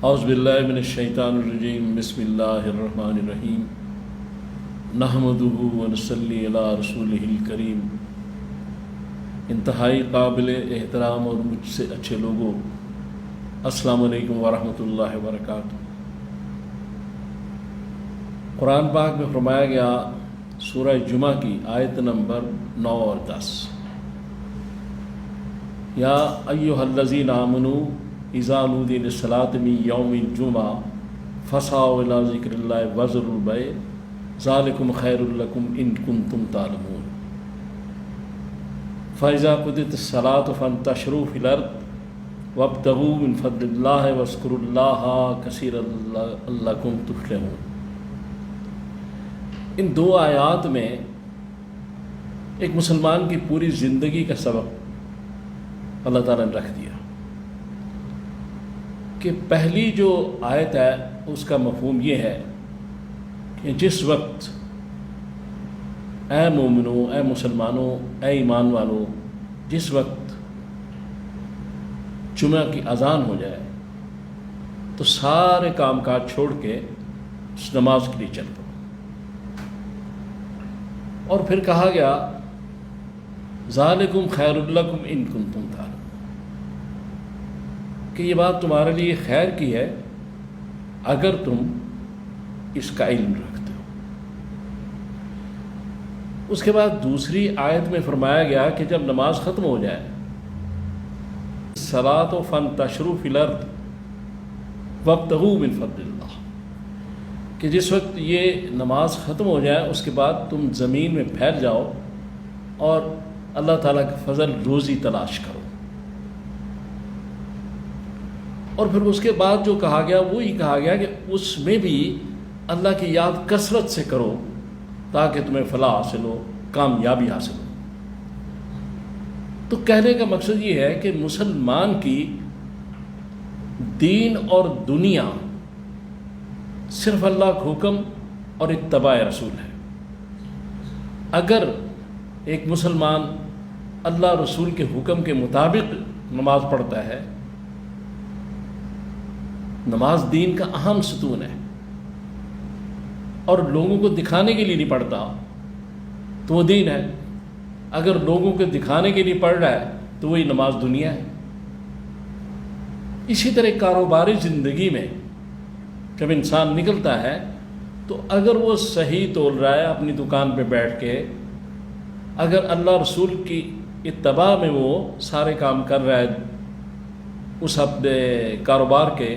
اعوذ باللہ من الشیطان الرجیم بسم اللہ الرحمن الرحیم نحمدہ ونصلی علی رسولہ الکریم۔ انتہائی قابل احترام اور مجھ سے اچھے لوگوں، السلام علیکم ورحمۃ اللہ وبرکاتہ۔ قرآن پاک میں فرمایا گیا سورہ جمعہ کی آیت نمبر 9 اور 10، یا ایھا الذین آمنوا اذا نودی للصلاۃ من یوم الجمعہ فاسعوا الی ذکر اللہ وذروا البیع ذلکم خیر لکم ان کنتم تعلمون۔ فاذا قضیت الصلاۃ فانتشروا فی الارض وابتغوا من فضل اللہ واذکروا اللہ کثیرا لعلکم تفلحون۔ ان دو آیات میں ایک مسلمان کی پوری زندگی کا سبق اللہ تعالیٰ نے رکھ دیا کہ پہلی جو آیت ہے اس کا مفہوم یہ ہے کہ جس وقت اے مومنوں، اے مسلمانوں، اے ایمان والوں، جس وقت جمعہ کی اذان ہو جائے تو سارے کام کاج چھوڑ کے اس نماز کے لیے چل پڑو۔ اور پھر کہا گیا ذالکم خیر لکم ان کنتم تعلمون، کہ یہ بات تمہارے لیے خیر کی ہے اگر تم اس کا علم رکھتے ہو۔ اس کے بعد دوسری آیت میں فرمایا گیا کہ جب نماز ختم ہو جائے الصلاۃ فانتشروا فی الارض وابتغوا من فضل اللہ، کہ جس وقت یہ نماز ختم ہو جائے اس کے بعد تم زمین میں پھیل جاؤ اور اللہ تعالیٰ کا فضل روزی تلاش کرو۔ اور پھر اس کے بعد جو کہا گیا وہی کہا گیا کہ اس میں بھی اللہ کی یاد کثرت سے کرو تاکہ تمہیں فلاح حاصل ہو، کامیابی حاصل ہو۔ تو کہنے کا مقصد یہ ہے کہ مسلمان کی دین اور دنیا صرف اللہ کا حکم اور اتباع رسول ہے۔ اگر ایک مسلمان اللہ رسول کے حکم کے مطابق نماز پڑھتا ہے، نماز دین کا اہم ستون ہے، اور لوگوں کو دکھانے کے لیے نہیں پڑھتا تو وہ دین ہے، اگر لوگوں کو دکھانے کے لیے پڑھ رہا ہے تو وہی نماز دنیا ہے۔ اسی طرح کاروباری زندگی میں جب انسان نکلتا ہے تو اگر وہ صحیح تول رہا ہے اپنی دکان پہ بیٹھ کے، اگر اللہ رسول کی اتباع میں وہ سارے کام کر رہا ہے اس اپنے کاروبار کے،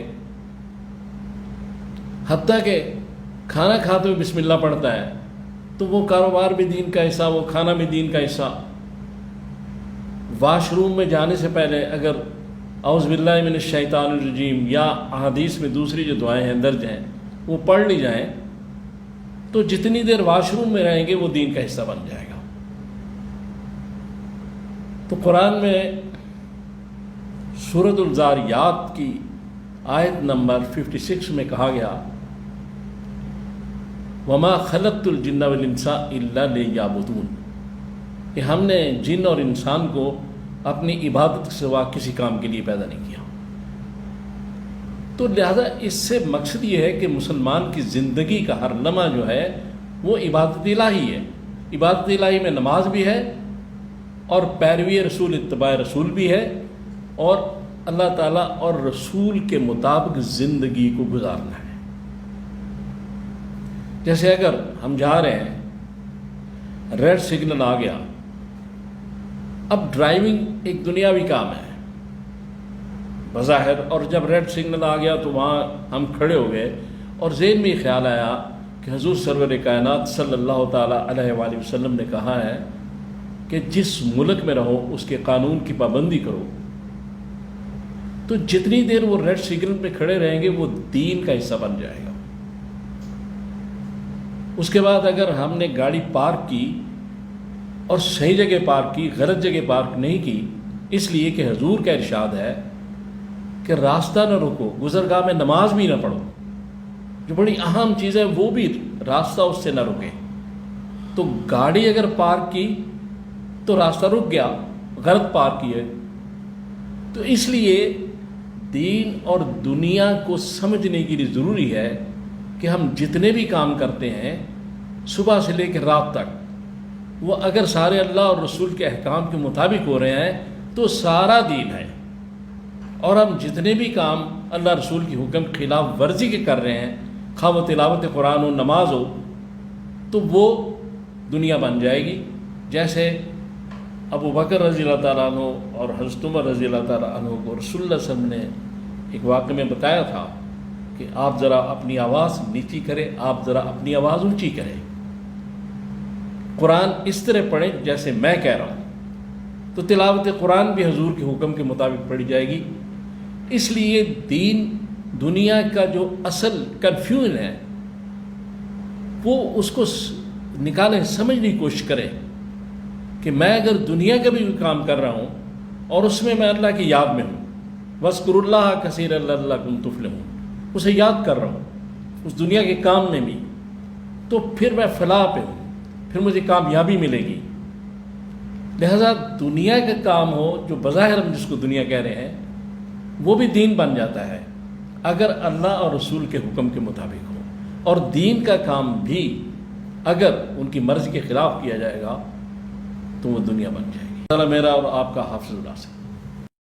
حتیٰ کہ کھانا کھاتے ہوئے بسم اللہ پڑھتا ہے تو وہ کاروبار بھی دین کا حصہ، وہ کھانا بھی دین کا حصہ۔ واش روم میں جانے سے پہلے اگر اعوذ باللہ من الشیطان الرجیم یا احادیث میں دوسری جو دعائیں ہیں درج ہیں وہ پڑھ لی جائیں تو جتنی دیر واش روم میں رہیں گے وہ دین کا حصہ بن جائے گا۔ تو قرآن میں سورۃ الذاریات کی آیت نمبر 56 میں کہا گیا وَمَا خَلَقْتُ الْجِنَّ وَالْإِنسَ إِلَّا لِيَعْبُدُونِ، کہ ہم نے جن اور انسان کو اپنی عبادت کے سوا کسی کام کے لیے پیدا نہیں کیا۔ تو لہذا اس سے مقصد یہ ہے کہ مسلمان کی زندگی کا ہر لمحہ جو ہے وہ عبادت الہی ہے۔ عبادت الہی میں نماز بھی ہے اور پیروی رسول، اتباع رسول بھی ہے، اور اللہ تعالیٰ اور رسول کے مطابق زندگی کو گزارنا ہے۔ جیسے اگر ہم جا رہے ہیں، ریڈ سگنل آ گیا، اب ڈرائیونگ ایک دنیاوی کام ہے بظاہر، اور جب ریڈ سگنل آ گیا تو وہاں ہم کھڑے ہو گئے اور ذہن میں خیال آیا کہ حضور سرور کائنات صلی اللہ تعالیٰ علیہ وآلہ وسلم نے کہا ہے کہ جس ملک میں رہو اس کے قانون کی پابندی کرو، تو جتنی دیر وہ ریڈ سگنل پہ کھڑے رہیں گے وہ دین کا حصہ بن جائے گا۔ اس کے بعد اگر ہم نے گاڑی پارک کی اور صحیح جگہ پارک کی، غلط جگہ پارک نہیں کی، اس لیے کہ حضور کا ارشاد ہے کہ راستہ نہ رکو، گزرگاہ میں نماز بھی نہ پڑھو، جو بڑی اہم چیز ہے وہ بھی راستہ اس سے نہ رکے۔ تو گاڑی اگر پارک کی تو راستہ رک گیا، غلط پارک کی ہے، تو اس لیے دین اور دنیا کو سمجھنے کے لیے ضروری ہے کہ ہم جتنے بھی کام کرتے ہیں صبح سے لے کے رات تک، وہ اگر سارے اللہ اور رسول کے احکام کے مطابق ہو رہے ہیں تو سارا دین ہے، اور ہم جتنے بھی کام اللہ رسول کی حکم خلاف ورزی کے کر رہے ہیں، خواہ وہ تلاوت قرآن ہو، نماز ہو، تو وہ دنیا بن جائے گی۔ جیسے ابو بکر رضی اللہ تعالیٰ عنہ اور حضرت عمر رضی اللہ تعالیٰ عنہ کو رسول اللہ صلی اللہ علیہ وسلم نے ایک واقعے میں بتایا تھا کہ آپ ذرا اپنی آواز نیچی کریں، آپ ذرا اپنی آواز اونچی کریں، قرآن اس طرح پڑھیں جیسے میں کہہ رہا ہوں، تو تلاوت قرآن بھی حضور کے حکم کے مطابق پڑھی جائے گی۔ اس لیے دین دنیا کا جو اصل کنفیوژن ہے وہ اس کو نکالیں، سمجھنے کی کوشش کریں کہ میں اگر دنیا کا بھی کام کر رہا ہوں اور اس میں میں اللہ کی یاد میں ہوں، وَاذْكُرُوا اللَّهَ كَثِيرًا لَعَلَّكُمْ تُفْلِحُونَ، اسے یاد کر رہا ہوں اس دنیا کے کام میں بھی، تو پھر میں فلاح پہ ہوں، پھر مجھے کامیابی ملے گی۔ لہذا دنیا کا کام ہو جو بظاہر ہم جس کو دنیا کہہ رہے ہیں وہ بھی دین بن جاتا ہے اگر اللہ اور رسول کے حکم کے مطابق ہو، اور دین کا کام بھی اگر ان کی مرضی کے خلاف کیا جائے گا تو وہ دنیا بن جائے گی۔ اللہ میرا اور آپ کا حافظ اللہ سے